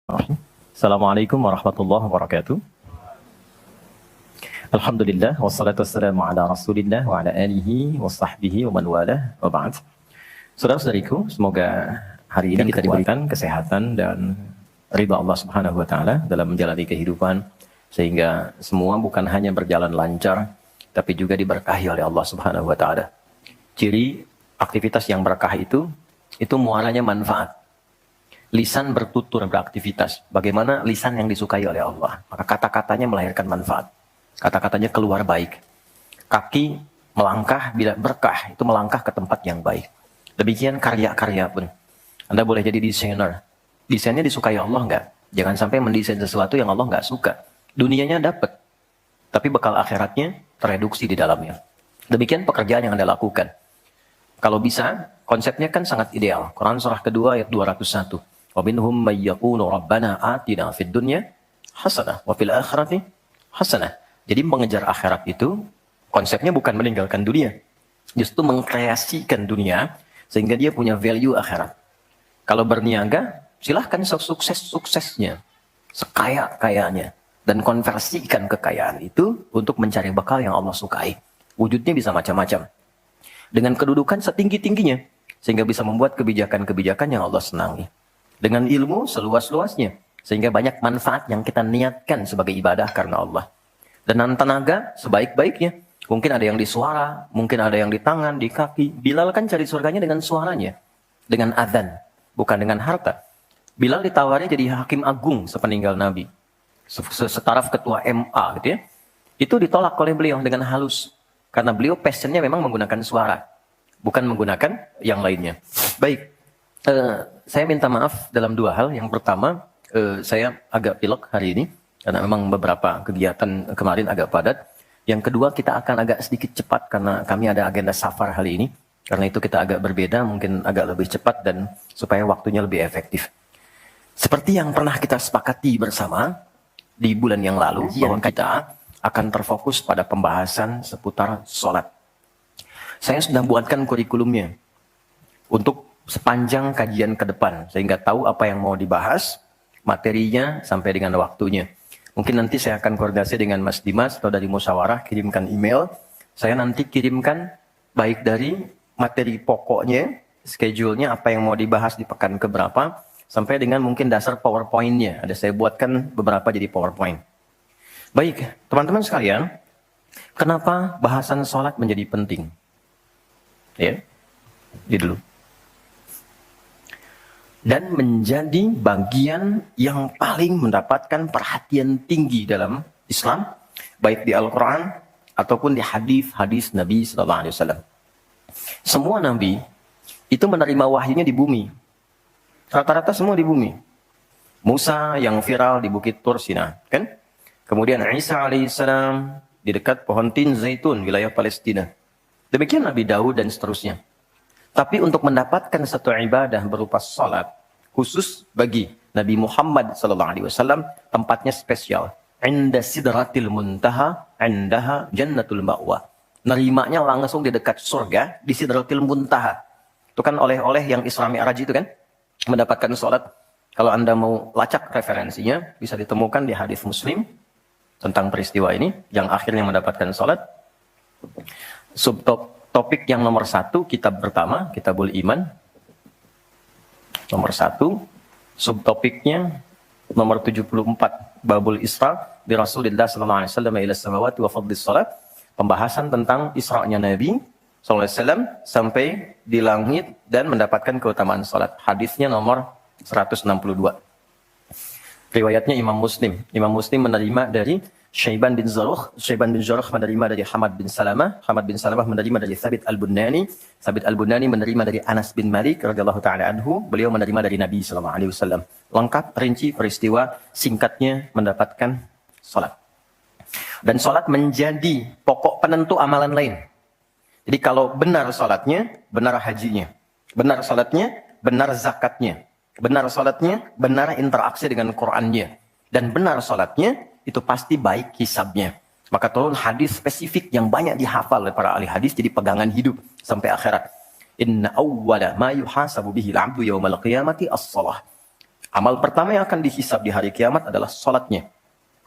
Assalamualaikum warahmatullahi wabarakatuh. Alhamdulillah wassalatu wassalamu ala Rasulillah wa ala alihi wa sahbihi wa man walah wa ba'd. Saudara-saudariku, semoga hari ini kita diberikan kesehatan dan ridha Allah Subhanahu wa taala dalam menjalani kehidupan sehingga semua bukan hanya berjalan lancar tapi juga diberkahi oleh Allah Subhanahu wa taala. Ciri aktivitas yang berkah itu muaranya manfaat. Lisan bertutur beraktivitas. Bagaimana lisan yang disukai oleh Allah? Maka kata-katanya melahirkan manfaat. Kata-katanya keluar baik. Kaki melangkah bila berkah, itu melangkah ke tempat yang baik. Demikian karya-karya pun. Anda boleh jadi desainer. Desainnya disukai Allah enggak? Jangan sampai mendesain sesuatu yang Allah enggak suka. Dunianya dapat, tapi bekal akhiratnya tereduksi di dalamnya. Demikian pekerjaan yang Anda lakukan. Kalau bisa, konsepnya kan sangat ideal. Quran surah kedua ayat 201. Wa minhum may yaqulu rabbana atina fid dunya hasanah wa fil akhirati hasanah. Jadi mengejar akhirat itu konsepnya bukan meninggalkan dunia. Justru mengkreasikan dunia sehingga dia punya value akhirat. Kalau berniaga, silahkan sukses-suksesnya, sekaya-kayanya, dan konversikan kekayaan itu untuk mencari bekal yang Allah sukai. Wujudnya bisa macam-macam. Dengan kedudukan setinggi-tingginya, sehingga bisa membuat kebijakan-kebijakan yang Allah senangi. Dengan ilmu seluas-luasnya, sehingga banyak manfaat yang kita niatkan sebagai ibadah karena Allah. Dengan tenaga sebaik-baiknya, mungkin ada yang di suara, mungkin ada yang di tangan, di kaki. Bilal kan cari surganya dengan suaranya, dengan adzan, bukan dengan harta. Bilal ditawari jadi hakim agung sepeninggal Nabi, setaraf ketua MA gitu ya. Itu ditolak oleh beliau dengan halus, karena beliau passionnya memang menggunakan suara, bukan menggunakan yang lainnya. Baik. Saya minta maaf dalam dua hal. Yang pertama, saya agak pilek hari ini, karena memang beberapa kegiatan kemarin agak padat. Yang kedua, kita akan agak sedikit cepat, karena kami ada agenda safar hari ini. Karena itu kita agak berbeda, mungkin agak lebih cepat, dan supaya waktunya lebih efektif. Seperti yang pernah kita sepakati bersama di bulan yang lalu, bahwa kita akan terfokus pada pembahasan seputar sholat. Saya sudah buatkan kurikulumnya untuk sepanjang kajian ke depan, sehingga tahu apa yang mau dibahas, materinya sampai dengan waktunya. Mungkin nanti saya akan koordinasi dengan Mas Dimas atau dari musyawarah, kirimkan email. Saya nanti kirimkan baik dari materi pokoknya, schedule-nya apa yang mau dibahas di pekan keberapa, sampai dengan mungkin dasar PowerPoint-nya. Ada saya buatkan beberapa jadi PowerPoint. Baik, teman-teman sekalian, kenapa bahasan sholat menjadi penting? Ya, ini dulu. Dan menjadi bagian yang paling mendapatkan perhatian tinggi dalam Islam, baik di Al-Quran ataupun di hadis-hadis Nabi SAW. Semua Nabi itu menerima wahyunya di bumi. Rata-rata semua di bumi. Musa yang viral di Bukit Tur Sina, kan? Kemudian Isa alaihissalam di dekat pohon tin zaitun, wilayah Palestina. Demikian Nabi Daud dan seterusnya. Tapi untuk mendapatkan satu ibadah berupa salat khusus bagi Nabi Muhammad SAW, tempatnya spesial. Inda sidratil muntaha, indaha jannatul ma'wa. Nerimanya langsung di dekat surga, di sidratil muntaha. Itu kan oleh-oleh yang Isra Mi'raj itu kan, mendapatkan salat. Kalau Anda mau lacak referensinya, bisa ditemukan di hadis Muslim tentang peristiwa ini, yang akhirnya mendapatkan salat. Topik yang nomor 1, kitab pertama, Kitabul Iman. Nomor 1, subtopiknya nomor 74, Babul Isra bi Rasulillah sallallahu alaihi wasallam ila samawati wa fadlis salat. Pembahasan tentang Isra'nya Nabi sallallahu alaihi wasallam sampai di langit dan mendapatkan keutamaan salat. Hadisnya nomor 162. Riwayatnya Imam Muslim. Imam Muslim menerima dari Syaiban bin Zarukh menerima dari Hamad bin Salamah menerima dari Thabit al-Bunani menerima dari Anas bin Malik radhiyallahu taala anhu, beliau menerima dari Nabi sallallahu alaihi wasallam. Lengkap rinci peristiwa singkatnya mendapatkan salat. Dan salat menjadi pokok penentu amalan lain. Jadi kalau benar salatnya, benar hajinya. Benar salatnya, benar zakatnya. Benar salatnya, benar interaksi dengan Qur'annya. Dan benar salatnya, itu pasti baik hisabnya. Maka turun hadis spesifik yang banyak dihafal oleh para ahli hadis jadi pegangan hidup sampai akhirat. Inna awwala ma yuhasabu bihi al-'abdu yawmal qiyamati as-shalah. Amal pertama yang akan dihisab di hari kiamat adalah salatnya.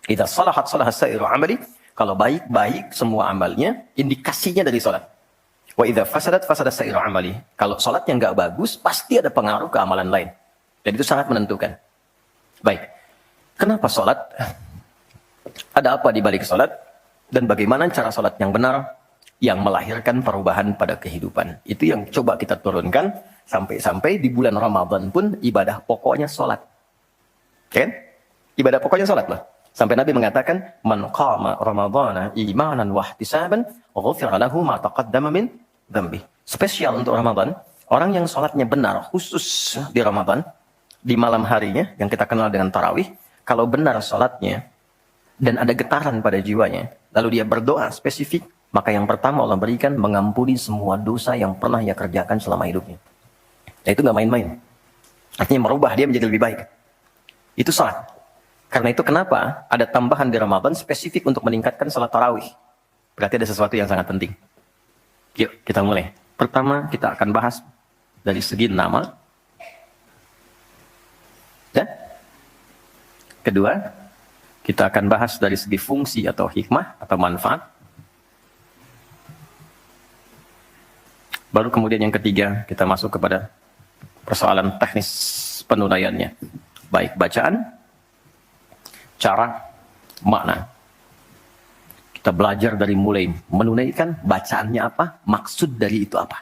Idza salahat salaha sa'iru amali. Kalau baik-baik semua amalnya, indikasinya dari salat. Wa idza fasadat fasada sa'iru amali. Kalau salatnya enggak bagus, pasti ada pengaruh ke amalan lain. Dan itu sangat menentukan. Baik. Kenapa salat? Ada apa di balik salat? Dan bagaimana cara salat yang benar yang melahirkan perubahan pada kehidupan? Itu yang coba kita turunkan sampai-sampai di bulan Ramadan pun ibadah pokoknya salat. Kan? Ibadah pokoknya salat loh. Sampai Nabi mengatakan, "Man qama Ramadhana imanan wa ihtisaban, ghufira lahu ma taqaddama min dzambi." Spesial untuk Ramadan, orang yang salatnya benar khusus di Ramadan, di malam harinya yang kita kenal dengan tarawih, kalau benar salatnya dan ada getaran pada jiwanya, lalu dia berdoa spesifik, maka yang pertama Allah berikan mengampuni semua dosa yang pernah ia kerjakan selama hidupnya. Nah, itu nggak main-main. Artinya merubah dia menjadi lebih baik. Itu salat. Karena itu kenapa ada tambahan di Ramadan spesifik untuk meningkatkan salat tarawih. Berarti ada sesuatu yang sangat penting. Yuk kita mulai. Pertama kita akan bahas dari segi nama. Dan kedua kita akan bahas dari segi fungsi atau hikmah atau manfaat. Baru kemudian yang ketiga, kita masuk kepada persoalan teknis penunaiannya. Baik bacaan, cara, makna. Kita belajar dari mulai menunaikan, bacaannya apa, maksud dari itu apa.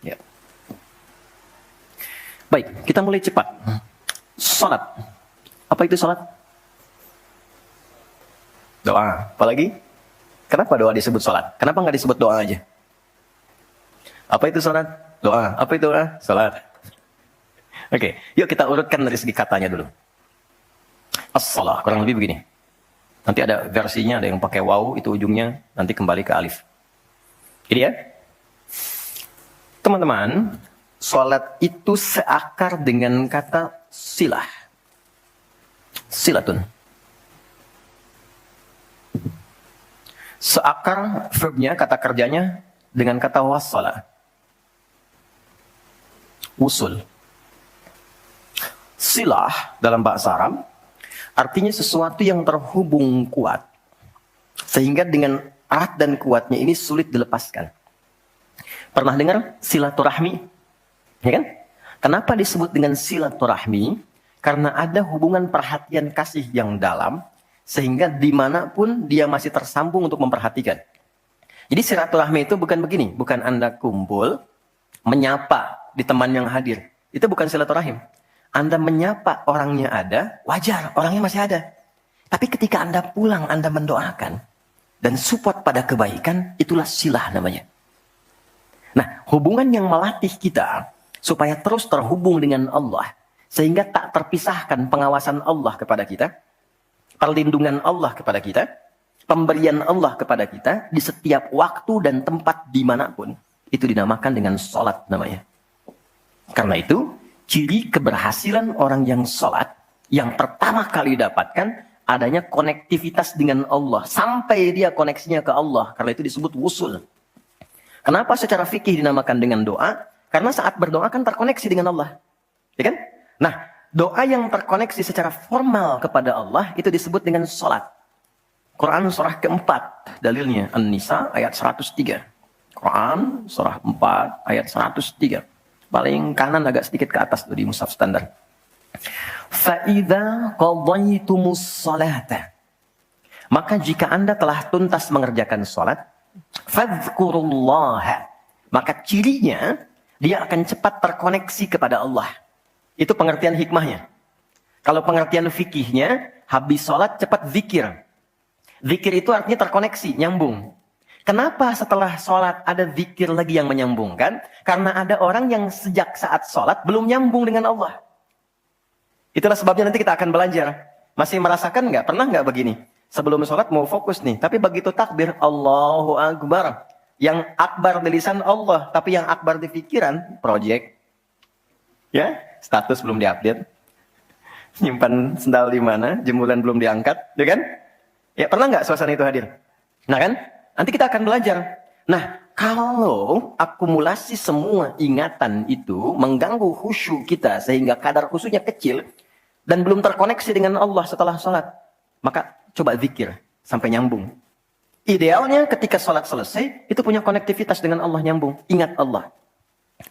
Ya. Baik, kita mulai cepat. Salat. Apa itu salat? Doa. Apalagi? Kenapa doa disebut salat? Kenapa nggak disebut doa aja? Apa itu salat? Doa. Apa itu doa? Salat. Oke, yuk kita urutkan dari segi katanya dulu. As-salah, kurang lebih begini. Nanti ada versinya, ada yang pakai waw, itu ujungnya nanti kembali ke alif. Ini ya. Teman-teman, salat itu seakar dengan kata silah. Silatun. Seakar verbnya, kata kerjanya dengan kata wassalah. Usul. Silah dalam bahasa Arab artinya sesuatu yang terhubung kuat. Sehingga dengan erat dan kuatnya ini sulit dilepaskan. Pernah dengar silaturahmi? Ya kan? Kenapa disebut dengan silaturahmi? Karena ada hubungan perhatian kasih yang dalam. Sehingga dimanapun dia masih tersambung untuk memperhatikan. Jadi silaturahmi itu bukan begini. Bukan Anda kumpul, menyapa di teman yang hadir. Itu bukan silaturahim. Anda menyapa orangnya ada, wajar, orangnya masih ada. Tapi ketika Anda pulang, Anda mendoakan. Dan support pada kebaikan, itulah silah namanya. Nah, hubungan yang melatih kita, supaya terus terhubung dengan Allah. Sehingga tak terpisahkan pengawasan Allah kepada kita. Perlindungan Allah kepada kita. Pemberian Allah kepada kita, di setiap waktu dan tempat dimanapun. Itu dinamakan dengan salat namanya. Karena itu, ciri keberhasilan orang yang salat, yang pertama kali dapatkan, adanya konektivitas dengan Allah. Sampai dia koneksinya ke Allah. Karena itu disebut wusul. Kenapa secara fikih dinamakan dengan doa? Karena saat berdoa kan terkoneksi dengan Allah. Ya kan? Nah, doa yang terkoneksi secara formal kepada Allah, itu disebut dengan salat. Quran surah keempat, dalilnya An-Nisa ayat 103. Quran surah 4 ayat 103. Paling kanan agak sedikit ke atas tuh di mushaf standar. Fa'idha qadaytumus salata. Maka jika Anda telah tuntas mengerjakan salat, fadhkurullaha. Maka cirinya, dia akan cepat terkoneksi kepada Allah. Itu pengertian hikmahnya. Kalau pengertian fikihnya, habis salat cepat zikir. Zikir itu artinya terkoneksi, nyambung. Kenapa setelah sholat ada zikir lagi yang menyambungkan? Karena ada orang yang sejak saat sholat belum nyambung dengan Allah. Itulah sebabnya nanti kita akan belajar. Masih merasakan nggak? Pernah nggak begini? Sebelum sholat mau fokus nih, tapi begitu takbir, Allahu Akbar. Yang akbar di lisan Allah, tapi yang akbar di pikiran, project. Ya, status belum diupdate. Nyimpan sendal di mana, jemuran belum diangkat, ya kan? Ya pernah nggak suasana itu hadir? Nah kan? Nanti kita akan belajar. Nah, kalau akumulasi semua ingatan itu mengganggu khusyuk kita sehingga kadar khusyuknya kecil, dan belum terkoneksi dengan Allah setelah sholat, maka coba zikir sampai nyambung. Idealnya ketika sholat selesai, itu punya konektivitas dengan Allah, nyambung. Ingat Allah.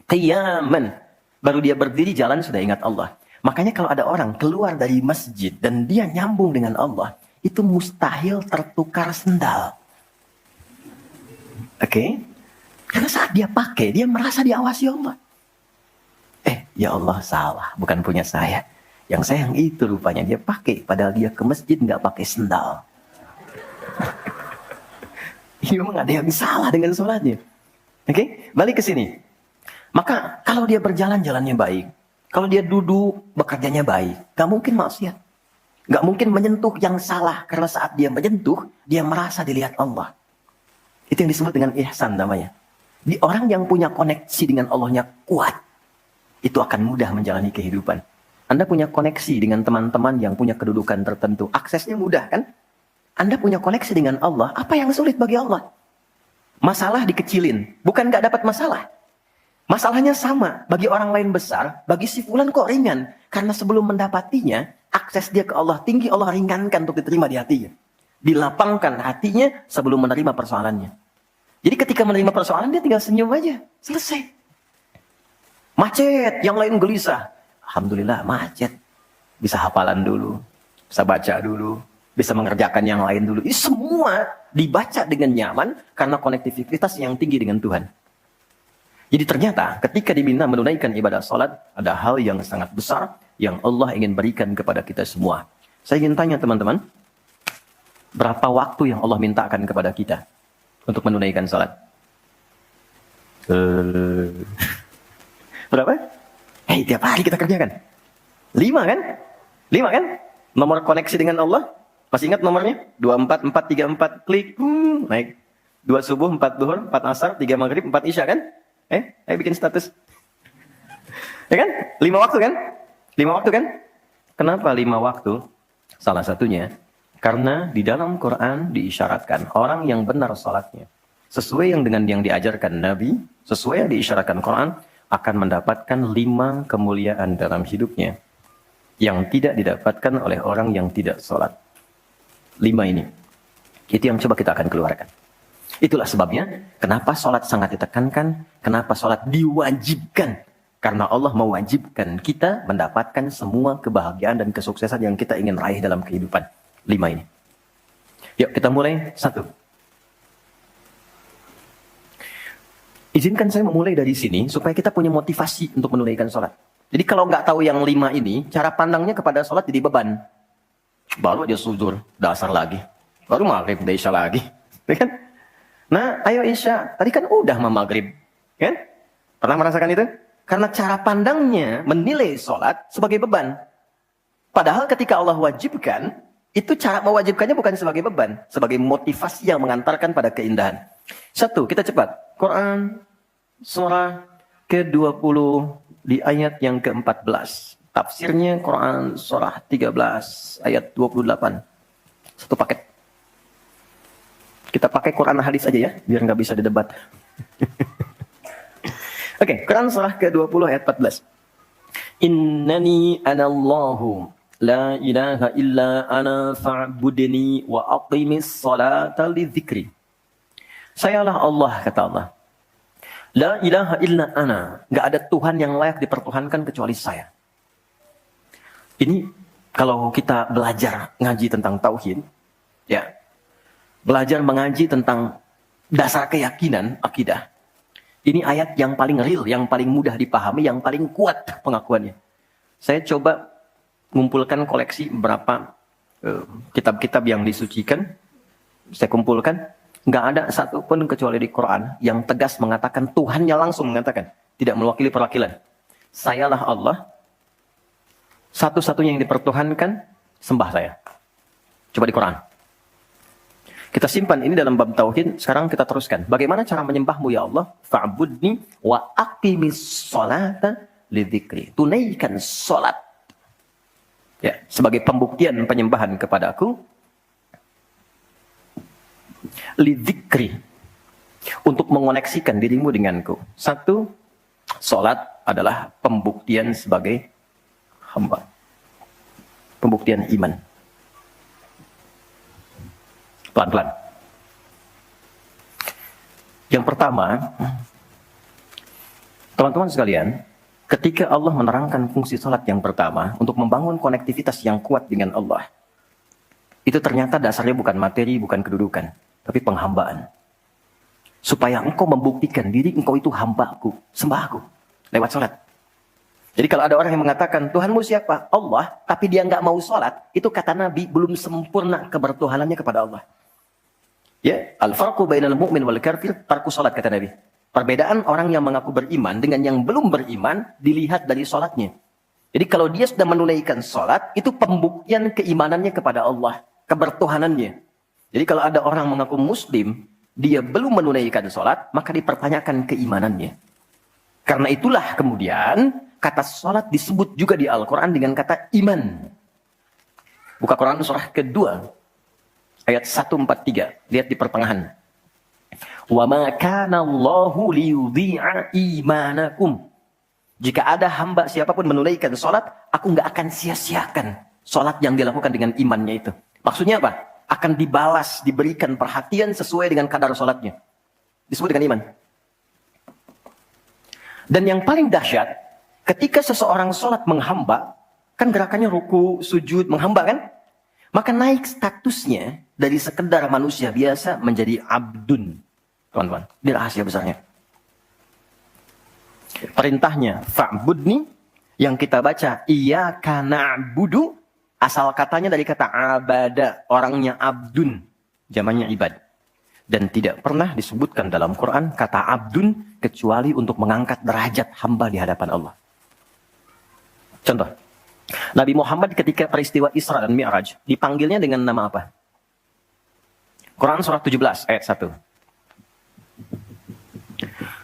Qiyaman. Baru dia berdiri jalan sudah ingat Allah. Makanya kalau ada orang keluar dari masjid dan dia nyambung dengan Allah, itu mustahil tertukar sendal. Oke? Karena saat dia pakai, dia merasa diawasi Allah. Ya Allah, salah. Bukan punya saya. Yang saya yang itu rupanya dia pakai. Padahal dia ke masjid nggak pakai sendal. Ini memang ada yang salah dengan sholatnya. Oke? Balik ke sini. Maka kalau dia berjalan, jalannya baik. Kalau dia duduk, bekerjanya baik. Gak mungkin maksiat. Gak mungkin menyentuh yang salah. Karena saat dia menyentuh, dia merasa dilihat Allah. Itu yang disebut dengan ihsan namanya. Di orang yang punya koneksi dengan Allahnya kuat, itu akan mudah menjalani kehidupan. Anda punya koneksi dengan teman-teman yang punya kedudukan tertentu. Aksesnya mudah kan? Anda punya koneksi dengan Allah. Apa yang sulit bagi Allah? Masalah dikecilin. Bukan gak dapat masalah. Masalahnya sama. Bagi orang lain besar. Bagi si fulan kok ringan. Karena sebelum mendapatinya, akses dia ke Allah tinggi. Allah ringankan untuk diterima di hatinya. Dilapangkan hatinya sebelum menerima persoalannya. Jadi ketika menerima persoalan, dia tinggal senyum aja. Selesai. Macet, yang lain gelisah. Alhamdulillah macet. Bisa hafalan dulu. Bisa baca dulu. Bisa mengerjakan yang lain dulu. Ini semua dibaca dengan nyaman karena konektivitas yang tinggi dengan Tuhan. Jadi ternyata ketika diminta menunaikan ibadah salat, ada hal yang sangat besar yang Allah ingin berikan kepada kita semua. Saya ingin tanya teman-teman, berapa waktu yang Allah mintakan kepada kita untuk menunaikan salat? Berapa? Tiap hari kita kerjakan. 5 kan? 5 kan? Nomor koneksi dengan Allah. Masih ingat nomornya? 24434 klik. Naik. 2 subuh, 4 duhur, 4 asar, 3 maghrib, 4 isya kan? Ayo bikin status. Ya kan? 5 waktu kan? 5 waktu kan? Kenapa 5 waktu? Salah satunya, karena di dalam Quran diisyaratkan orang yang benar salatnya, sesuai dengan yang diajarkan Nabi, sesuai yang diisyaratkan Quran, akan mendapatkan 5 kemuliaan dalam hidupnya yang tidak didapatkan oleh orang yang tidak sholat. 5 ini. Itu yang coba kita akan keluarkan. Itulah sebabnya kenapa sholat sangat ditekankan, kenapa sholat diwajibkan. Karena Allah mewajibkan kita mendapatkan semua kebahagiaan dan kesuksesan yang kita ingin raih dalam kehidupan. 5 ini. Yuk kita mulai. 1. Izinkan saya memulai dari sini supaya kita punya motivasi untuk menunaikan sholat. Jadi kalau nggak tahu yang 5 ini, cara pandangnya kepada sholat jadi beban. Baru dia sujud, dasar lagi. Baru maghrib, udah isya lagi. Ya kan? Nah, ayo isya. Tadi kan udah mau maghrib. Kan? Pernah merasakan itu? Karena cara pandangnya menilai sholat sebagai beban. Padahal ketika Allah wajibkan, itu cara mewajibkannya bukan sebagai beban. Sebagai motivasi yang mengantarkan pada keindahan. 1, kita cepat. Quran surah ke-20 di ayat yang ke-14. Tafsirnya Quran surah 13 ayat 28. Satu paket. Kita pakai Quran hadis aja ya, biar nggak bisa didebat. Oke, Quran surah ke-20 ayat 14. Innani anallahu la ilaha illa ana fa'budni wa aqimis salata li dzikri. Sayalah Allah, kata Allah. La ilaha illa ana. Gak ada Tuhan yang layak dipertuhankan kecuali saya. Ini kalau kita belajar ngaji tentang tauhid, ya, belajar mengaji tentang dasar keyakinan, akidah. Ini ayat yang paling real, yang paling mudah dipahami, yang paling kuat pengakuannya. Saya coba mengumpulkan koleksi beberapa kitab-kitab yang disucikan. Saya kumpulkan. Nggak ada satupun kecuali di Quran yang tegas mengatakan, Tuhannya langsung mengatakan, tidak mewakili perwakilan. Sayalah Allah, satu-satunya yang dipertuhankan, sembah saya. Coba di Quran. Kita simpan ini dalam bab tauhid, sekarang kita teruskan. Bagaimana cara menyembahmu ya Allah? Fa'budni wa aqimis sholata lidzikri. Tunaikan sholat. Ya, sebagai pembuktian penyembahan kepadaku. Lidzikri, untuk mengoneksikan dirimu denganku. 1, sholat adalah pembuktian sebagai hamba. pembuktian iman. Pelan-pelan. Yang pertama, teman-teman sekalian, ketika Allah menerangkan fungsi salat yang pertama untuk membangun konektivitas yang kuat dengan Allah, itu ternyata dasarnya bukan materi, bukan kedudukan, tapi penghambaan. Supaya engkau membuktikan diri engkau itu hambaku, sembahku, lewat salat. Jadi kalau ada orang yang mengatakan, Tuhanmu siapa? Allah, tapi dia nggak mau salat, itu kata Nabi, belum sempurna kebertuhanannya kepada Allah. Ya, al-farqu bainal mu'min wal kafir tarku salat, kata Nabi. Perbedaan orang yang mengaku beriman dengan yang belum beriman dilihat dari salatnya. Jadi kalau dia sudah menunaikan salat, itu pembuktian keimanannya kepada Allah, kebertuhanannya. Jadi kalau ada orang mengaku muslim, dia belum menunaikan salat, maka dipertanyakan keimanannya. Karena itulah kemudian kata salat disebut juga di Al-Quran dengan kata iman. Buka Quran surah kedua, ayat 143. Lihat di pertengahan. Wa ma kana Allahu liyudhi'a imanakum. Jika ada hamba siapapun menunaikan salat, aku nggak akan sia-siakan salat yang dilakukan dengan imannya itu. Maksudnya apa? Akan dibalas, diberikan perhatian sesuai dengan kadar salatnya. Disebut dengan iman. Dan yang paling dahsyat, ketika seseorang sholat menghamba, kan gerakannya ruku, sujud, menghamba kan? Maka naik statusnya dari sekedar manusia biasa menjadi abdun. Teman-teman, ini rahasia besarnya. Perintahnya, fa'budni, yang kita baca, iyyaka na'budu, asal katanya dari kata abada, orangnya abdun, zamannya ibad. Dan tidak pernah disebutkan dalam Quran kata abdun kecuali untuk mengangkat derajat hamba di hadapan Allah. Contoh, Nabi Muhammad ketika peristiwa Isra dan Mi'raj dipanggilnya dengan nama apa? Quran surah 17 ayat 1.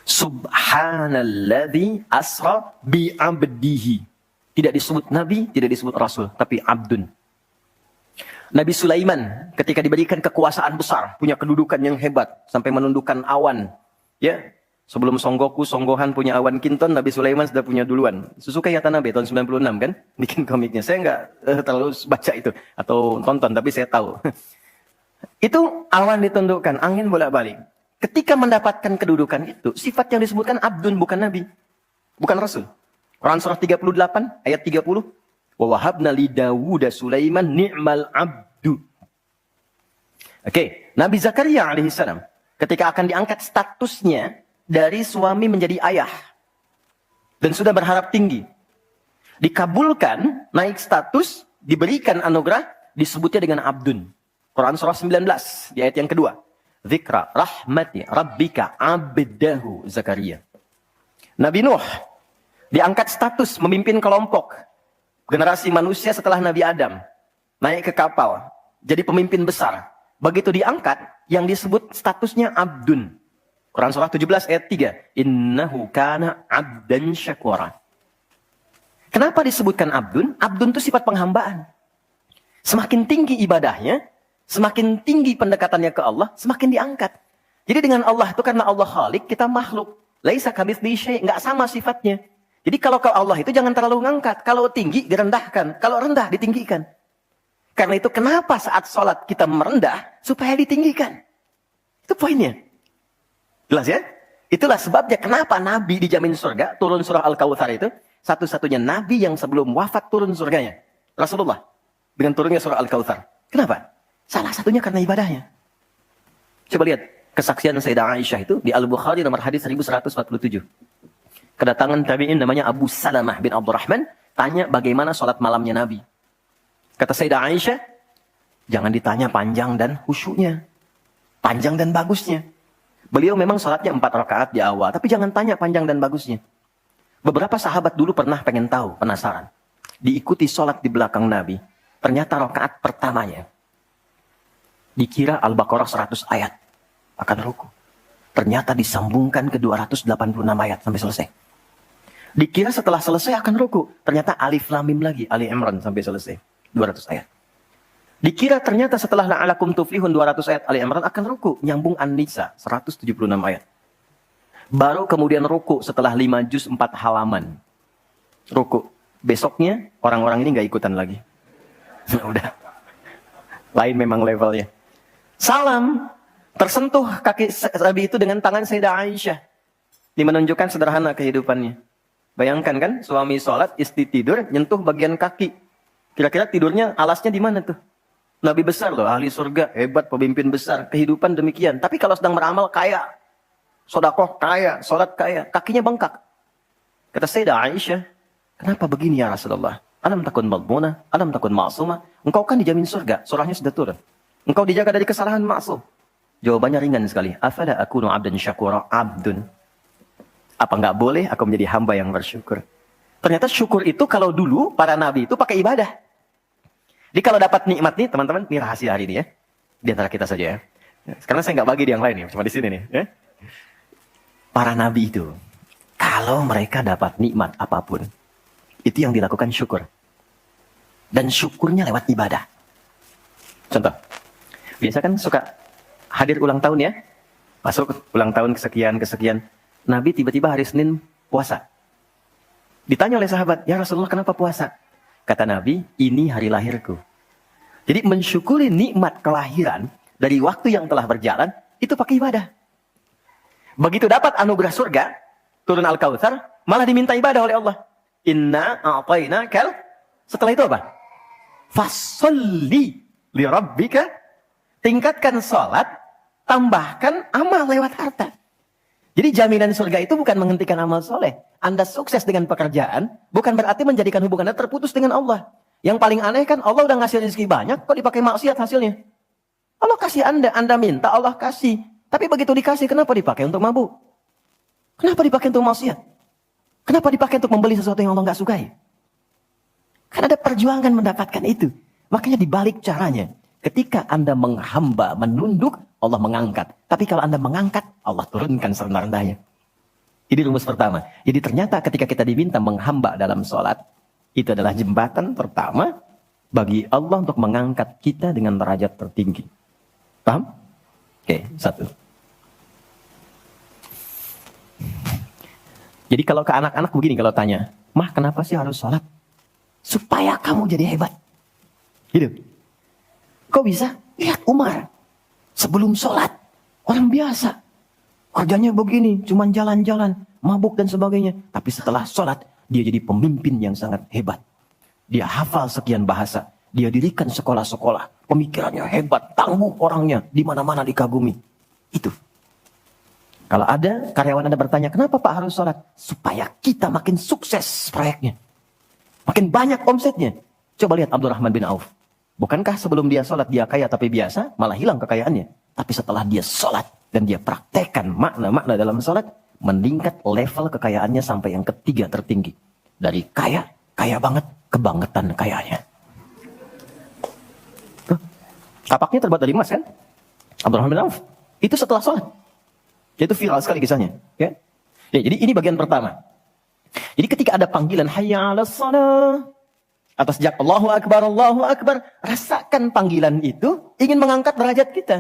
Subhanalladzi asra bi'abdihi. Tidak disebut Nabi, tidak disebut Rasul, tapi abdun. Nabi Sulaiman ketika diberikan kekuasaan besar, punya kedudukan yang hebat, sampai menundukkan awan. Ya, sebelum Songgohan punya awan Kinton, Nabi Sulaiman sudah punya duluan. Suzuka Yatanabe tahun 96 kan, bikin komiknya. Saya nggak terlalu baca itu, atau tonton, tapi saya tahu. Itu awan ditundukkan, angin bolak-balik. Ketika mendapatkan kedudukan itu, sifat yang disebutkan abdun, bukan Nabi, bukan Rasul. Quran surah 38 ayat 30. Wa wahabna li Dawuda Sulaiman ni'mal abdu. Oke, Nabi Zakaria alaihissalam ketika akan diangkat statusnya dari suami menjadi ayah dan sudah berharap tinggi, dikabulkan, naik status, diberikan anugerah, disebutnya dengan abdun. Quran surah 19 di ayat yang kedua. Dzikra rahmati rabbika abdahu Zakaria. Nabi Nuh diangkat status memimpin kelompok generasi manusia setelah Nabi Adam, naik ke kapal, jadi pemimpin besar. Begitu diangkat, yang disebut statusnya abdun. Quran surah 17 ayat 3. Innahu kana abdan syakura. Kenapa disebutkan abdun? Abdun itu sifat penghambaan. Semakin tinggi ibadahnya, semakin tinggi pendekatannya ke Allah, semakin diangkat. Jadi dengan Allah itu karena Allah khalik, kita makhluk. Laisa kamitslihi syai', enggak sama sifatnya. Jadi kalau ke Allah itu jangan terlalu ngangkat. Kalau tinggi direndahkan. Kalau rendah ditinggikan. Karena itu kenapa saat sholat kita merendah supaya ditinggikan. Itu poinnya. Jelas ya? Itulah sebabnya kenapa Nabi dijamin surga. Turun surah Al-Kawthar itu. Satu-satunya Nabi yang sebelum wafat turun surganya. Rasulullah. Dengan turunnya surah Al-Kawthar. Kenapa? Salah satunya karena ibadahnya. Coba lihat. Kesaksian Sayyidah Aisyah itu di Al-Bukhari nomor hadis 1147. Kedatangan tabi'in namanya Abu Salamah bin Abdurrahman, tanya bagaimana sholat malamnya Nabi. Kata Sayyidah Aisyah, jangan ditanya panjang dan khusyuknya. Panjang dan bagusnya. Beliau memang sholatnya 4 rakaat di awal, tapi jangan tanya panjang dan bagusnya. Beberapa sahabat dulu pernah pengen tahu, penasaran. Diikuti sholat di belakang Nabi. Ternyata rakaat pertamanya. Dikira Al-Baqarah 100 ayat. Akan ruku. Ternyata disambungkan ke 286 ayat sampai selesai. Dikira setelah selesai akan ruku. Ternyata alif lam mim lagi. Ali Imran sampai selesai. 200 ayat. Dikira ternyata setelah la'alakum tuflihun 200 ayat Ali Imran akan ruku. Nyambung An-Nisa 176 ayat. Baru kemudian ruku setelah 5 juz 4 halaman. Ruku. Besoknya orang-orang ini nggak ikutan lagi. Udah. Lain memang levelnya. Salam. Tersentuh kaki Nabi itu dengan tangan Sayyidah Aisyah. Ini menunjukkan sederhana kehidupannya. Bayangkan kan, suami sholat, istri tidur, nyentuh bagian kaki. Kira-kira tidurnya, alasnya di mana tuh? Nabi besar loh, ahli surga, hebat, pemimpin besar. Kehidupan demikian. Tapi kalau sedang beramal, kaya. Sodakoh, kaya. Sholat, kaya. Kakinya bengkak. Kata Sayyidah Aisyah, kenapa begini ya Rasulullah? Alam takun madmuna, alam takun ma'sumah. Engkau kan dijamin surga, surahnya sudah turun. Engkau dijaga dari kesalahan maksum. Jawabannya ringan sekali. Afala akunu abdan syakura, abdun. Apa enggak boleh aku menjadi hamba yang bersyukur? Ternyata syukur itu kalau dulu para nabi itu pakai ibadah. Jadi kalau dapat nikmat nih teman-teman, ini rahasia hari ini ya. Di antara kita saja ya. Karena saya nggak bagi di yang lain nih, cuma di sini nih. Ya. Para nabi itu, kalau mereka dapat nikmat apapun, itu yang dilakukan syukur. Dan syukurnya lewat ibadah. Contoh, biasa kan suka hadir ulang tahun ya. Masuk ulang tahun kesekian. Nabi tiba-tiba hari Senin puasa. Ditanya oleh sahabat, ya Rasulullah kenapa puasa? Kata Nabi, ini hari lahirku. Jadi mensyukuri nikmat kelahiran dari waktu yang telah berjalan, itu pakai ibadah. Begitu dapat anugerah surga, turun Al-Kautsar, malah diminta ibadah oleh Allah. Inna a'tainakal. Setelah itu apa? Fasholli li rabbika. Tingkatkan sholat, tambahkan amal lewat harta. Jadi jaminan surga itu bukan menghentikan amal soleh. Anda sukses dengan pekerjaan, bukan berarti menjadikan hubungan Anda terputus dengan Allah. Yang paling aneh kan, Allah udah ngasih rezeki banyak, kok dipakai maksiat hasilnya? Allah kasih Anda minta, Allah kasih. Tapi begitu dikasih, kenapa dipakai untuk mabuk? Kenapa dipakai untuk maksiat? Kenapa dipakai untuk membeli sesuatu yang Allah nggak sukai? Kan ada perjuangan mendapatkan itu. Makanya dibalik caranya. Ketika Anda menghamba, menunduk, Allah mengangkat. Tapi kalau Anda mengangkat, Allah turunkan serendah-rendahnya. Ini rumus pertama. Jadi ternyata ketika kita diminta menghamba dalam sholat, itu adalah jembatan pertama bagi Allah untuk mengangkat kita dengan derajat tertinggi. Paham? Oke, satu. Jadi kalau ke anak-anak begini kalau tanya, Mah kenapa sih harus sholat? Supaya kamu jadi hebat. Gitu. Kok bisa? Lihat Umar. Sebelum sholat. Orang biasa. Kerjanya begini. Cuman jalan-jalan. Mabuk dan sebagainya. Tapi setelah sholat. Dia jadi pemimpin yang sangat hebat. Dia hafal sekian bahasa. Dia dirikan sekolah-sekolah. Pemikirannya hebat. Tangguh orangnya. Di mana-mana dikagumi. Itu. Kalau ada karyawan Anda bertanya. Kenapa Pak harus sholat? Supaya kita makin sukses proyeknya. Makin banyak omsetnya. Coba lihat Abdurrahman bin Auf. Bukankah sebelum dia sholat dia kaya tapi biasa, malah hilang kekayaannya. Tapi setelah dia sholat dan dia praktekkan makna-makna dalam sholat, meningkat level kekayaannya sampai yang ketiga tertinggi. Dari kaya banget, kebangetan kayanya. Tuh, tapaknya terbuat dari emas kan? Abdurrahman bin Auf. Itu setelah sholat. Itu viral sekali kisahnya. Ya? Ya, jadi ini bagian pertama. Jadi ketika ada panggilan, hayya 'alas shalah. Atau sejak Allahu Akbar, rasakan panggilan itu ingin mengangkat derajat kita.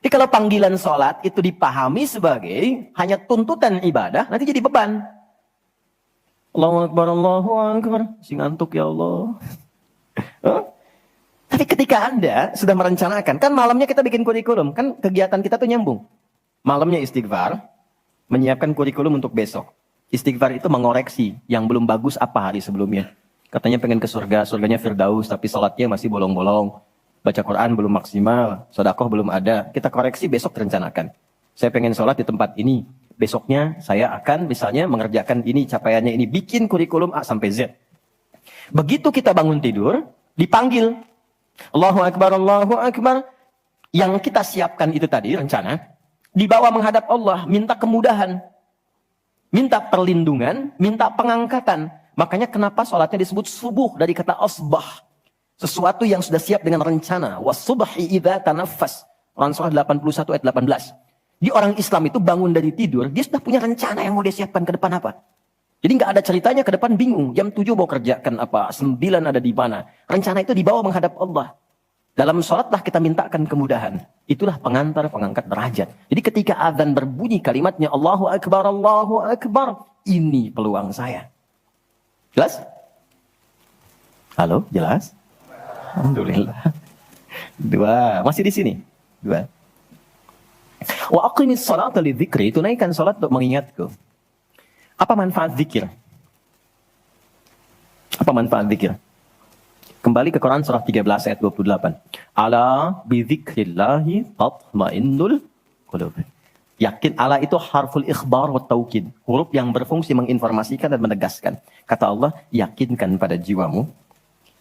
Jadi kalau panggilan sholat itu dipahami sebagai hanya tuntutan ibadah, nanti jadi beban. Allahu Akbar, si ngantuk ya Allah. Tapi ketika Anda sudah merencanakan, kan malamnya kita bikin kurikulum, kan kegiatan kita tuh nyambung. Malamnya istighfar, menyiapkan kurikulum untuk besok. Istighfar itu mengoreksi yang belum bagus apa hari sebelumnya. Katanya pengen ke surga, surganya Firdaus, tapi sholatnya masih bolong-bolong. Baca Quran belum maksimal, sedekah belum ada. Kita koreksi besok rencanakan. Saya pengen sholat di tempat ini. Besoknya saya akan misalnya mengerjakan ini, capaiannya ini. Bikin kurikulum A sampai Z. Begitu kita bangun tidur, dipanggil. Allahu Akbar, Allahu Akbar. Yang kita siapkan itu tadi, rencana. Dibawa menghadap Allah, minta kemudahan. Minta perlindungan, minta pengangkatan. Makanya kenapa sholatnya disebut subuh dari kata asbah. Sesuatu yang sudah siap dengan rencana. Wasubhi idza tanaffas. Quran surah 81 ayat 18. Di orang Islam itu bangun dari tidur, dia sudah punya rencana yang mau dia siapkan ke depan apa. Jadi nggak ada ceritanya ke depan bingung. Jam 7 mau kerjakan apa, 9 ada di mana. Rencana itu dibawa menghadap Allah. Dalam sholatlah kita mintakan kemudahan. Itulah pengantar, pengangkat derajat. Jadi ketika azan berbunyi kalimatnya Allahu Akbar, Allahu Akbar. Ini peluang saya. Jelas? Halo, jelas? Alhamdulillah. 2. Masih di sini. 2. Wa aqimis salata lidzikri. Tunaikan salat untuk mengingatku. Apa manfaat zikir? Apa manfaat zikir? Kembali ke Quran surah 13 ayat 28. Ala bidzikrillahi tatmainnul qulub. Yakin, ala itu harful ikhbar wa taukid. Huruf yang berfungsi menginformasikan dan menegaskan. Kata Allah, yakinkan pada jiwamu.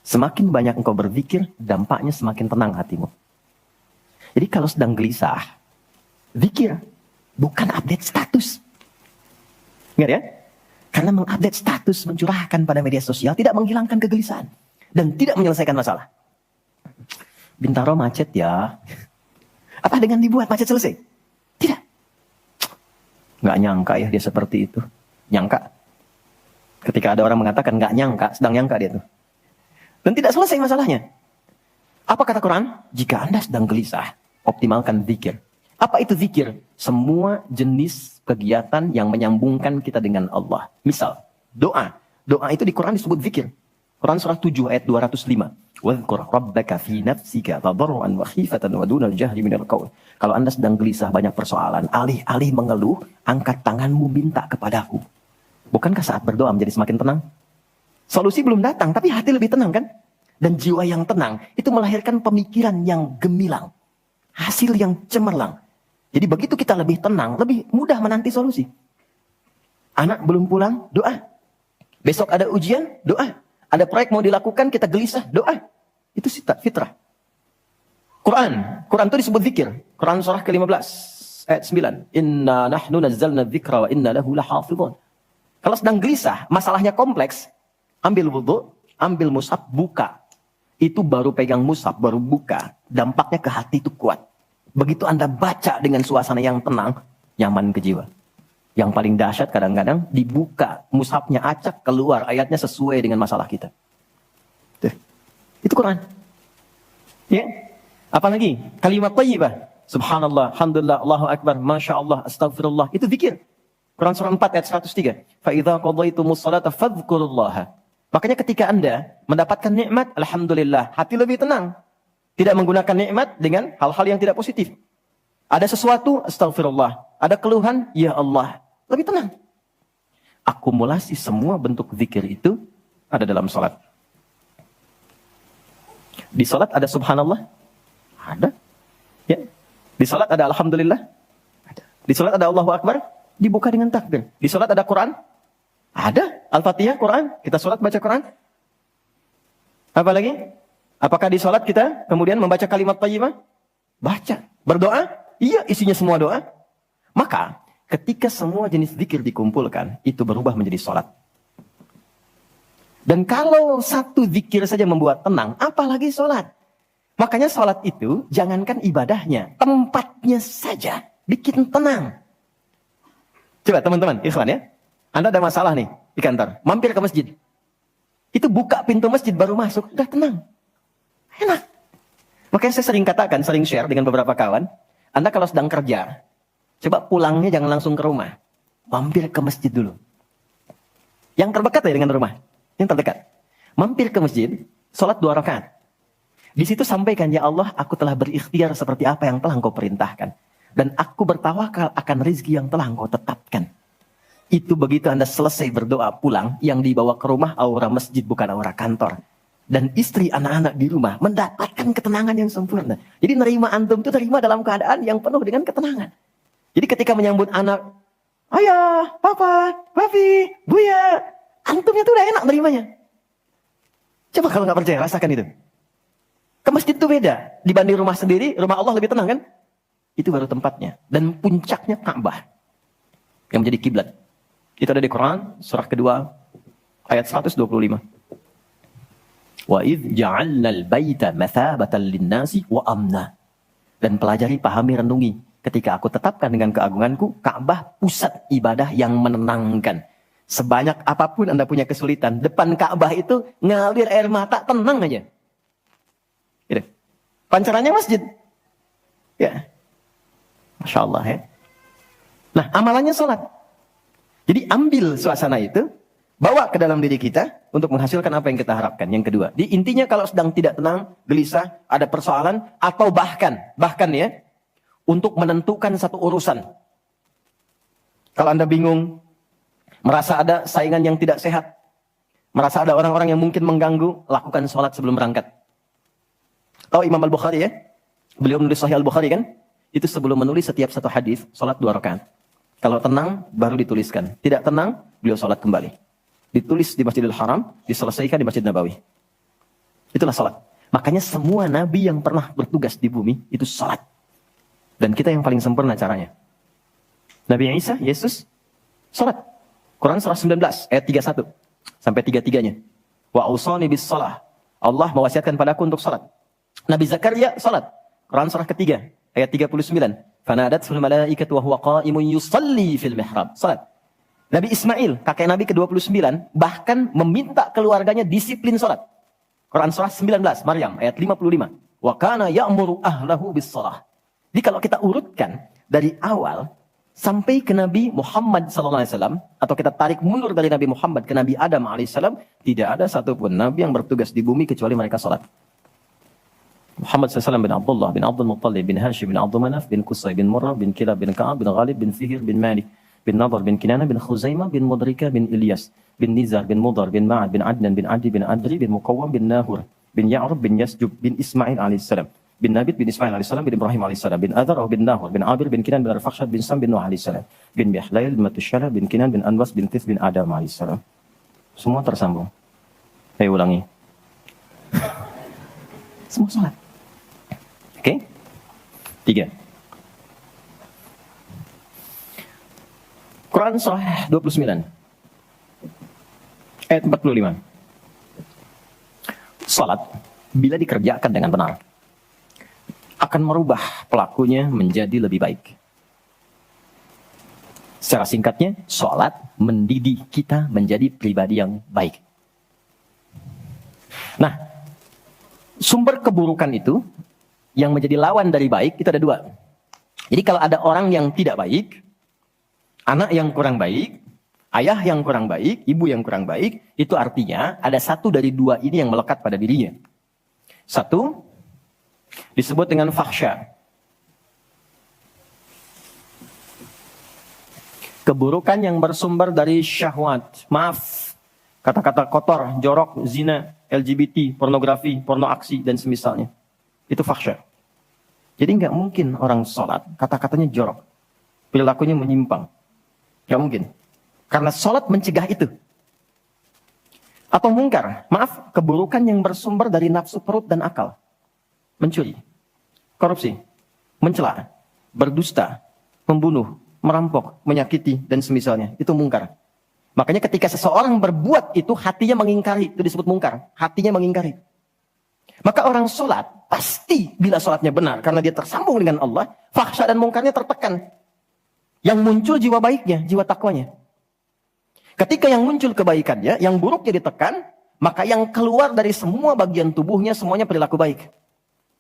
Semakin banyak engkau berzikir, dampaknya semakin tenang hatimu. Jadi kalau sedang gelisah, zikir, bukan update status. Ingat ya? Karena mengupdate status, mencurahkan pada media sosial, tidak menghilangkan kegelisahan. Dan tidak menyelesaikan masalah. Bintaro macet ya. Apa dengan dibuat macet selesai? Tidak. Nggak nyangka ya dia seperti itu. Nyangka. Ketika ada orang mengatakan nggak nyangka, sedang nyangka dia tuh. Dan tidak selesai masalahnya. Apa kata Quran? Jika Anda sedang gelisah, optimalkan zikir. Apa itu zikir? Semua jenis kegiatan yang menyambungkan kita dengan Allah. Misal, doa. Doa itu di Quran disebut zikir. Quran surah 7 ayat 205. Wadhkur rabbaka fi nafsika tadarruan wa khifatan wa dunal jahri minal qaul. Kalau Anda sedang gelisah banyak persoalan, alih-alih mengeluh, angkat tanganmu minta kepadaku. Bukankah saat berdoa menjadi semakin tenang? Solusi belum datang, tapi hati lebih tenang kan? Dan jiwa yang tenang itu melahirkan pemikiran yang gemilang. Hasil yang cemerlang. Jadi begitu kita lebih tenang, lebih mudah menanti solusi. Anak belum pulang, doa. Besok ada ujian, doa. Ada proyek mau dilakukan, kita gelisah, doa. Itu fitrah. Quran itu disebut zikir. Quran surah ke-15 ayat 9. Inna nahnu nazzalna dzikra wa inna lahu lahafidhun. Kalau sedang gelisah, masalahnya kompleks, ambil wudu, ambil mushaf, buka. Itu baru pegang mushaf, baru buka. Dampaknya ke hati itu kuat. Begitu Anda baca dengan suasana yang tenang, nyaman ke jiwa. Yang paling dahsyat kadang-kadang dibuka mushafnya, acak keluar ayatnya sesuai dengan masalah kita. Tuh. Itu Quran. Ya. Apalagi kalimat thayyibah. Subhanallah, alhamdulillah, Allahu akbar, masya Allah, astagfirullah. Itu zikir. Quran surah 4 ayat 103. Fa idza qadaytumus salata fadhkurullaha. Makanya ketika Anda mendapatkan nikmat, alhamdulillah, hati lebih tenang. Tidak menggunakan nikmat dengan hal-hal yang tidak positif. Ada sesuatu, astagfirullah. Ada keluhan, ya Allah. Lebih tenang. Akumulasi semua bentuk zikir itu ada dalam salat. Di salat ada subhanallah? Ada. Ya. Di salat ada alhamdulillah? Ada. Di salat ada Allahu Akbar? Dibuka dengan takbir. Di salat ada Quran? Ada. Al-Fatihah, Quran. Kita salat baca Quran. Apa lagi? Apakah di salat kita kemudian membaca kalimat thayyibah? Baca. Berdoa? Iya, isinya semua doa. Maka, ketika semua jenis zikir dikumpulkan, itu berubah menjadi salat. Dan kalau satu zikir saja membuat tenang, apalagi salat. Makanya salat itu, jangankan ibadahnya, tempatnya saja bikin tenang. Coba teman-teman, ikhwan ya. Anda ada masalah nih di kantor, mampir ke masjid. Itu buka pintu masjid baru masuk, udah tenang. Enak. Makanya saya sering katakan, sering share dengan beberapa kawan, Anda kalau sedang kerja, coba pulangnya jangan langsung ke rumah. Mampir ke masjid dulu. Yang terdekat ya dengan rumah. Yang terdekat. Mampir ke masjid, sholat 2 rakaat. Di situ sampaikan, ya Allah, aku telah berikhtiar seperti apa yang telah Engkau perintahkan. Dan aku bertawakal akan rezeki yang telah Engkau tetapkan. Itu begitu Anda selesai berdoa pulang, yang dibawa ke rumah aura masjid bukan aura kantor. Dan istri, anak-anak di rumah mendapatkan ketenangan yang sempurna. Jadi nerima antum itu terima dalam keadaan yang penuh dengan ketenangan. Jadi ketika menyambut anak, ayah, papa, papi, buya, antumnya tuh udah enak nerimanya. Coba kalau nggak percaya, rasakan itu. Ke masjid itu beda. Dibanding rumah sendiri, rumah Allah lebih tenang kan? Itu baru tempatnya. Dan puncaknya Ka'bah. Yang menjadi kiblat. Itu ada di Quran, surah kedua, ayat 125. Wa idh ja'alnal baita mathabatan linnasi wa amna. Dan pelajari, pahami, renungi. Ketika aku tetapkan dengan keagunganku, Ka'bah pusat ibadah yang menenangkan. Sebanyak apapun Anda punya kesulitan, depan Ka'bah itu ngalir air mata, tenang aja. Gitu. Pancarannya masjid. Ya. Masya Allah ya. Nah, amalannya sholat. Jadi ambil suasana itu, bawa ke dalam diri kita untuk menghasilkan apa yang kita harapkan. Yang kedua, intinya kalau sedang tidak tenang, gelisah, ada persoalan, atau bahkan ya, untuk menentukan satu urusan. Kalau Anda bingung, merasa ada saingan yang tidak sehat, merasa ada orang-orang yang mungkin mengganggu, lakukan sholat sebelum berangkat. Tahu Imam Al-Bukhari ya? Beliau menulis Sahih Al-Bukhari kan? Itu sebelum menulis setiap satu hadis, sholat 2 rakaat. Kalau tenang, baru dituliskan. Tidak tenang, beliau sholat kembali. Ditulis di Masjidil Haram, diselesaikan di Masjid Nabawi. Itulah sholat. Makanya semua nabi yang pernah bertugas di bumi, itu sholat. Dan kita yang paling sempurna caranya. Nabi Isa, Yesus, sholat. Quran surah 19, ayat 31. Sampai 33-nya. Wa ausani bis shalah. Allah mewasiatkan padaku untuk sholat. Nabi Zakaria, sholat. Quran surah ketiga, ayat 39. Fanadatul malaikatu wa huwa qa'imun yusalli fil mihrab. Sholat. Nabi Ismail, kakek Nabi ke-29, bahkan meminta keluarganya disiplin sholat. Quran surah 19, Maryam, ayat 55. Wa kana ya'muru ahlahu bis shalah. Jadi kalau kita urutkan dari awal sampai ke Nabi Muhammad SAW, atau kita tarik mundur dari Nabi Muhammad ke Nabi Adam AS, tidak ada satupun Nabi yang bertugas di bumi kecuali mereka sholat. Muhammad SAW bin Abdullah, bin Abdul Muttalib, bin Hashim, bin Abdul Manaf, bin Qusay, bin Murrah, bin Kilab, bin Ka'ab, bin Ghalib, bin Fihir, bin Malik, bin Nadar, bin Kinana, bin Khuzaimah, bin Mudrika, bin Ilyas, bin Nizar, bin Mudar, bin Ma'ad, bin Adnan, bin Adi, bin Adri, bin Muqawwam, bin Nahur, bin Ya'rub, bin Yasjub, bin Ismail AS, bin Nabit, bin Ismail AS, bin Ibrahim AS, bin Adar, bin Nahur, bin Abir, bin Kinan, bin Arfakhshad, bin Sam, bin Nuh AS, bin Bihlail, bin Matusyara, bin Kinan, bin Anwas, bin Tif, bin Adam AS. Semua tersambung. Saya ulangi. Semua sholat. Oke? 3. Quran surah 29 ayat 45. Salat bila dikerjakan dengan benar akan merubah pelakunya menjadi lebih baik. Secara singkatnya, salat mendidik kita menjadi pribadi yang baik. Nah, sumber keburukan itu yang menjadi lawan dari baik itu ada 2. Jadi kalau ada orang yang tidak baik, anak yang kurang baik, ayah yang kurang baik, ibu yang kurang baik, itu artinya ada satu dari 2 ini yang melekat pada dirinya. Satu, disebut dengan fakhsya. Keburukan yang bersumber dari syahwat. Maaf, kata-kata kotor, jorok, zina, LGBT, pornografi, porno aksi, dan semisalnya. Itu fakhsya. Jadi nggak mungkin orang sholat, kata-katanya jorok. Perilakunya menyimpang. Gak mungkin. Karena sholat mencegah itu. Atau mungkar. Maaf, keburukan yang bersumber dari nafsu perut dan akal. Mencuri, korupsi, mencela, berdusta, membunuh, merampok, menyakiti, dan semisalnya. Itu mungkar. Makanya ketika seseorang berbuat itu, hatinya mengingkari. Itu disebut mungkar. Hatinya mengingkari. Maka orang sholat, pasti bila sholatnya benar. Karena dia tersambung dengan Allah, fakhsya dan mungkarnya tertekan. Yang muncul jiwa baiknya, jiwa takwanya. Ketika yang muncul kebaikannya, yang buruknya ditekan, maka yang keluar dari semua bagian tubuhnya, semuanya perilaku baik.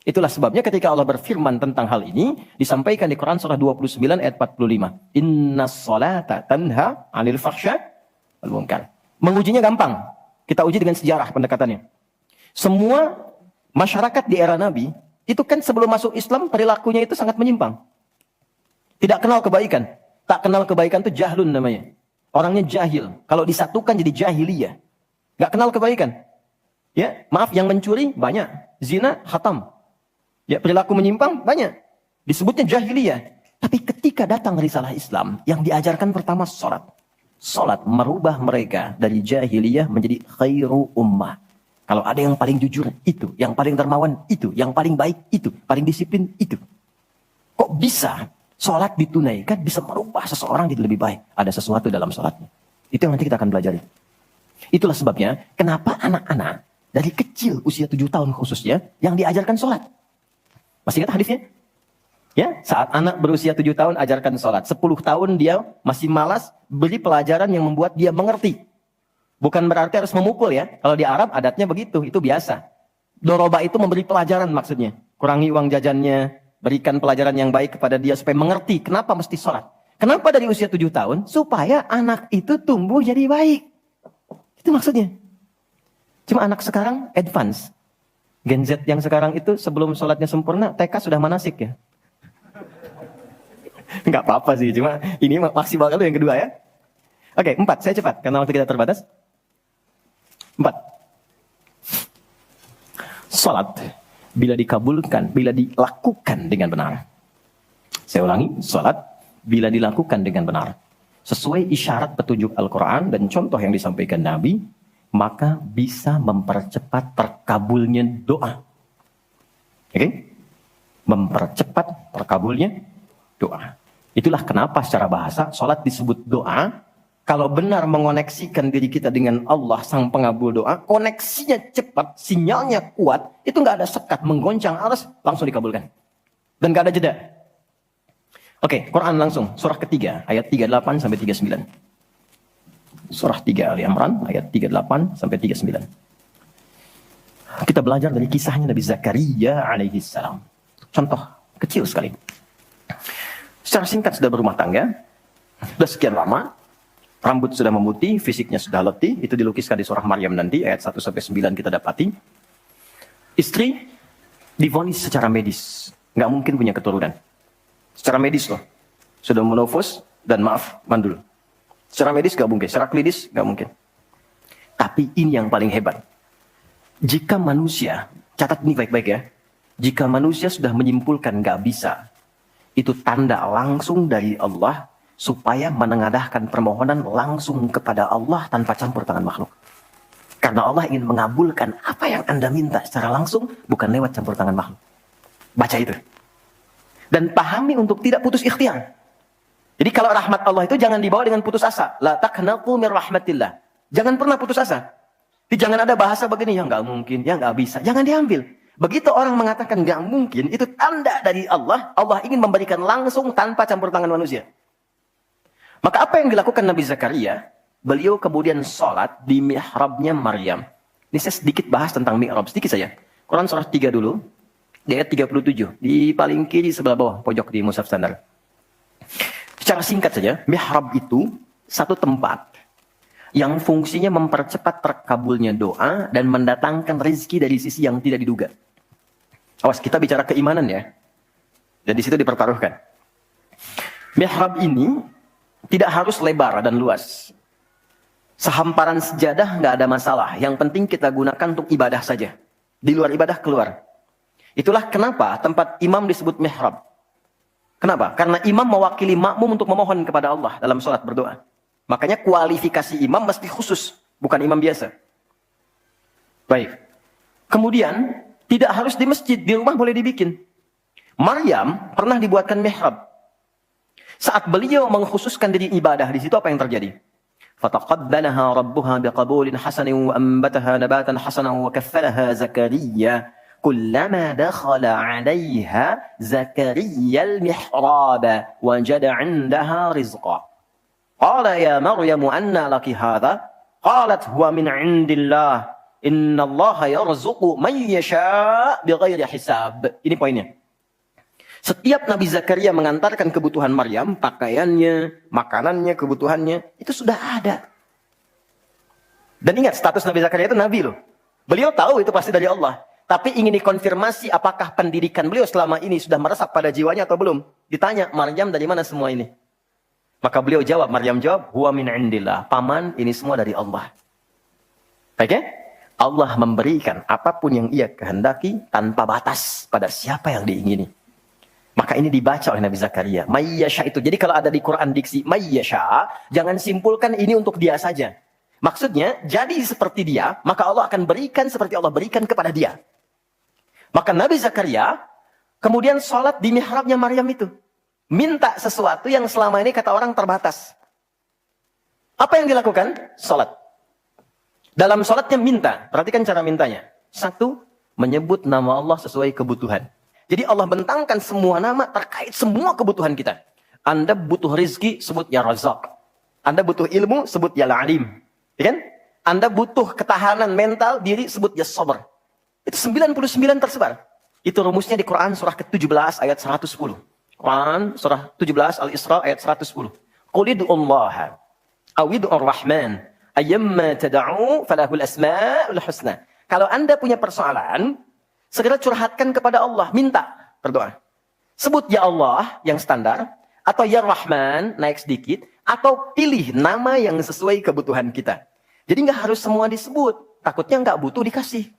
Itulah sebabnya ketika Allah berfirman tentang hal ini, disampaikan di Quran surah 29 ayat 45. Inna sholata tanha anil fakhsya wal munkar. Mengujinya gampang. Kita uji dengan sejarah pendekatannya. Semua masyarakat di era Nabi, itu kan sebelum masuk Islam, perilakunya itu sangat menyimpang. Tidak kenal kebaikan. Tak kenal kebaikan itu jahlun namanya. Orangnya jahil. Kalau disatukan jadi jahiliyah. Gak kenal kebaikan. Ya, maaf, yang mencuri banyak. Zina, khatam. Ya, perilaku menyimpang banyak. Disebutnya jahiliyah. Tapi ketika datang risalah Islam, yang diajarkan pertama sholat. Sholat merubah mereka dari jahiliyah menjadi khairu ummah. Kalau ada yang paling jujur, itu. Yang paling dermawan, itu. Yang paling baik, itu. Paling disiplin, itu. Kok bisa sholat ditunaikan bisa merubah seseorang jadi lebih baik? Ada sesuatu dalam sholatnya. Itu yang nanti kita akan pelajari. Itulah sebabnya kenapa anak-anak dari kecil usia 7 tahun khususnya yang diajarkan sholat. Masih ingat hadisnya? Ya, saat anak berusia 7 tahun ajarkan sholat. 10 tahun dia masih malas beri pelajaran yang membuat dia mengerti. Bukan berarti harus memukul ya. Kalau di Arab adatnya begitu, itu biasa. Doroba itu memberi pelajaran maksudnya. Kurangi uang jajannya, berikan pelajaran yang baik kepada dia supaya mengerti kenapa mesti sholat. Kenapa dari usia 7 tahun? Supaya anak itu tumbuh jadi baik. Itu maksudnya. Cuma anak sekarang advance. Gen Z yang sekarang itu sebelum sholatnya sempurna, TK sudah manasik ya. Nggak apa-apa sih, cuma ini maksimal kalau yang kedua ya. Oke, 4, saya cepat, karena waktu kita terbatas. 4. Sholat, bila dikabulkan, bila dilakukan dengan benar. Saya ulangi, sholat, bila dilakukan dengan benar. Sesuai isyarat petunjuk Al-Quran dan contoh yang disampaikan Nabi, maka bisa mempercepat terkabulnya doa. Oke? Mempercepat terkabulnya doa. Itulah kenapa secara bahasa sholat disebut doa. Kalau benar mengoneksikan diri kita dengan Allah sang pengabul doa, koneksinya cepat, sinyalnya kuat, itu nggak ada sekat, menggoncang aras, langsung dikabulkan. Dan nggak ada jeda. Oke, Quran langsung, surah ketiga, ayat 38 sampai 39. Surah 3 Ali Imran, ayat 38 sampai 39. Kita belajar dari kisahnya Nabi Zakaria alaihi salam. Contoh kecil sekali. Secara singkat sudah berumah tangga, sudah sekian lama, rambut sudah memutih, fisiknya sudah letih, itu dilukiskan di surah Maryam nanti, ayat 1 sampai 9 kita dapati. Istri divonis secara medis, nggak mungkin punya keturunan. Secara medis loh, sudah menofus dan maaf, mandul. Secara medis nggak mungkin, secara klinis nggak mungkin. Tapi ini yang paling hebat. Jika manusia, catat ini baik-baik ya, jika manusia sudah menyimpulkan nggak bisa, itu tanda langsung dari Allah supaya menengadahkan permohonan langsung kepada Allah tanpa campur tangan makhluk. Karena Allah ingin mengabulkan apa yang Anda minta secara langsung, bukan lewat campur tangan makhluk. Baca itu. Dan pahami untuk tidak putus ikhtiar. Jadi kalau rahmat Allah itu jangan dibawa dengan putus asa. La taqnatu min rahmatillah. Jangan pernah putus asa. Jadi jangan ada bahasa begini, ya nggak mungkin, ya nggak bisa. Jangan diambil. Begitu orang mengatakan nggak mungkin, itu tanda dari Allah. Allah ingin memberikan langsung tanpa campur tangan manusia. Maka apa yang dilakukan Nabi Zakaria? Beliau kemudian sholat di mihrabnya Maryam. Ini saya sedikit bahas tentang mihrab, sedikit saja. Quran surah 3 dulu, di ayat 37. Di paling kiri sebelah bawah, pojok di mushaf standar. Secara singkat saja, mihrab itu satu tempat yang fungsinya mempercepat terkabulnya doa dan mendatangkan rezeki dari sisi yang tidak diduga. Awas, kita bicara keimanan ya. Dan di situ dipertaruhkan. Mihrab ini tidak harus lebar dan luas. Sehamparan sejadah nggak ada masalah. Yang penting kita gunakan untuk ibadah saja. Di luar ibadah keluar. Itulah kenapa tempat imam disebut mihrab. Kenapa? Karena imam mewakili makmum untuk memohon kepada Allah dalam sholat berdoa. Makanya kualifikasi imam mesti khusus. Bukan imam biasa. Baik. Kemudian, tidak harus di masjid, di rumah boleh dibikin. Maryam pernah dibuatkan mihrab. Saat beliau mengkhususkan diri ibadah, di situ apa yang terjadi? Fataqabbalaha rabbuha biqabulin hasanin wa ambataha nabatan hasanan wa kaffalaha Zakaria. Kullama dakhala 'alayha Zakaria al-mihrab wajada 'indaha rizqa. Qala ya Maryam anna laki hadha? Qalat huwa min 'indillah. Inna Allah yarzuqu man yasha' bighairi hisab. Ini poinnya. Setiap Nabi Zakaria mengantarkan kebutuhan Maryam, pakaiannya, makanannya, kebutuhannya, itu sudah ada. Dan ingat, status Nabi Zakaria itu Nabi loh. Beliau tahu itu pasti dari Allah. Tapi ingin dikonfirmasi apakah pendidikan beliau selama ini sudah meresap pada jiwanya atau belum. Ditanya, Maryam dari mana semua ini? Maka beliau jawab, Maryam jawab, huwa min indillah. Paman, ini semua dari Allah. Oke? Okay? Allah memberikan apapun yang ia kehendaki tanpa batas pada siapa yang diingini. Maka ini dibaca oleh Nabi Zakaria. Mayyasha itu. Jadi kalau ada di Quran diksi mayyasha, jangan simpulkan ini untuk dia saja. Maksudnya, jadi seperti dia, maka Allah akan berikan seperti Allah berikan kepada dia. Maka Nabi Zakaria kemudian sholat di mihrabnya Maryam itu. Minta sesuatu yang selama ini kata orang terbatas. Apa yang dilakukan? Sholat. Dalam sholatnya minta. Perhatikan cara mintanya. 1, menyebut nama Allah sesuai kebutuhan. Jadi Allah bentangkan semua nama terkait semua kebutuhan kita. Anda butuh rizki, sebut ya Razak. Anda butuh ilmu, sebut ya Alim. Ya kan? Anda butuh ketahanan mental diri, sebut ya Sabar. Itu 99 tersebar. Itu rumusnya di Quran surah ke-17 ayat 110. Quran surah 17 Al-Isra ayat 110. Qul id'ullaha aw id'ur rahman Ayyamma tad'u falahul asma'ul husna. Kalau Anda punya persoalan, segera curhatkan kepada Allah, minta, berdoa. Sebut ya Allah yang standar, atau ya Rahman naik sedikit, atau pilih nama yang sesuai kebutuhan kita. Jadi nggak harus semua disebut, takutnya nggak butuh dikasih.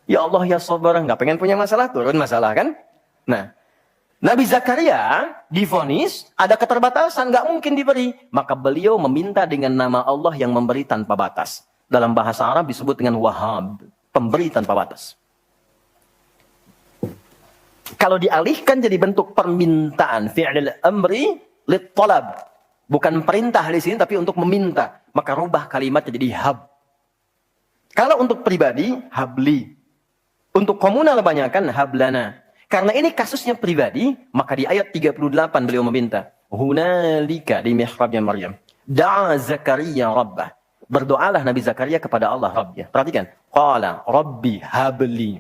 Ya Allah ya Sabar, nggak pengen punya masalah, turun masalah kan? Nah, Nabi Zakaria divonis ada keterbatasan, nggak mungkin diberi. Maka beliau meminta dengan nama Allah yang memberi tanpa batas. Dalam bahasa Arab disebut dengan Wahhab, pemberi tanpa batas. Kalau dialihkan jadi bentuk permintaan, fi'lil amri lit talab. Bukan perintah di sini, tapi untuk meminta. Maka rubah kalimatnya jadi hab. Kalau untuk pribadi, habli. Untuk komunal banyakan, hablana. Karena ini kasusnya pribadi, maka di ayat 38 beliau meminta. Hunalika di mihrabnya Maryam. Da'a Zakaria Rabbah. Berdoalah Nabi Zakaria kepada Allah Rabbnya. Perhatikan. Qala Rabbi habli.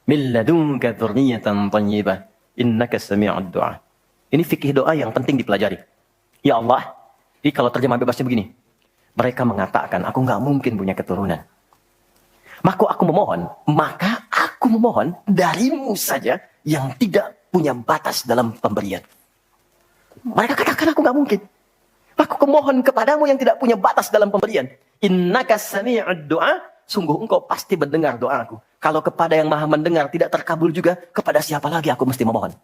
Min ladunka dzurriyyatan thayyibah. Innaka sami'ud du'a. Ini fikih doa yang penting dipelajari. Ya Allah. Jadi kalau terjemah bebasnya begini. Mereka mengatakan, aku nggak mungkin punya keturunan. Maka aku memohon darimu saja yang tidak punya batas dalam pemberian. Mereka katakan aku nggak mungkin. Aku memohon kepadamu yang tidak punya batas dalam pemberian. Innaka sami'ud du'a. Sungguh engkau pasti mendengar doaku. Kalau kepada yang maha mendengar tidak terkabul juga, kepada siapa lagi aku mesti memohon?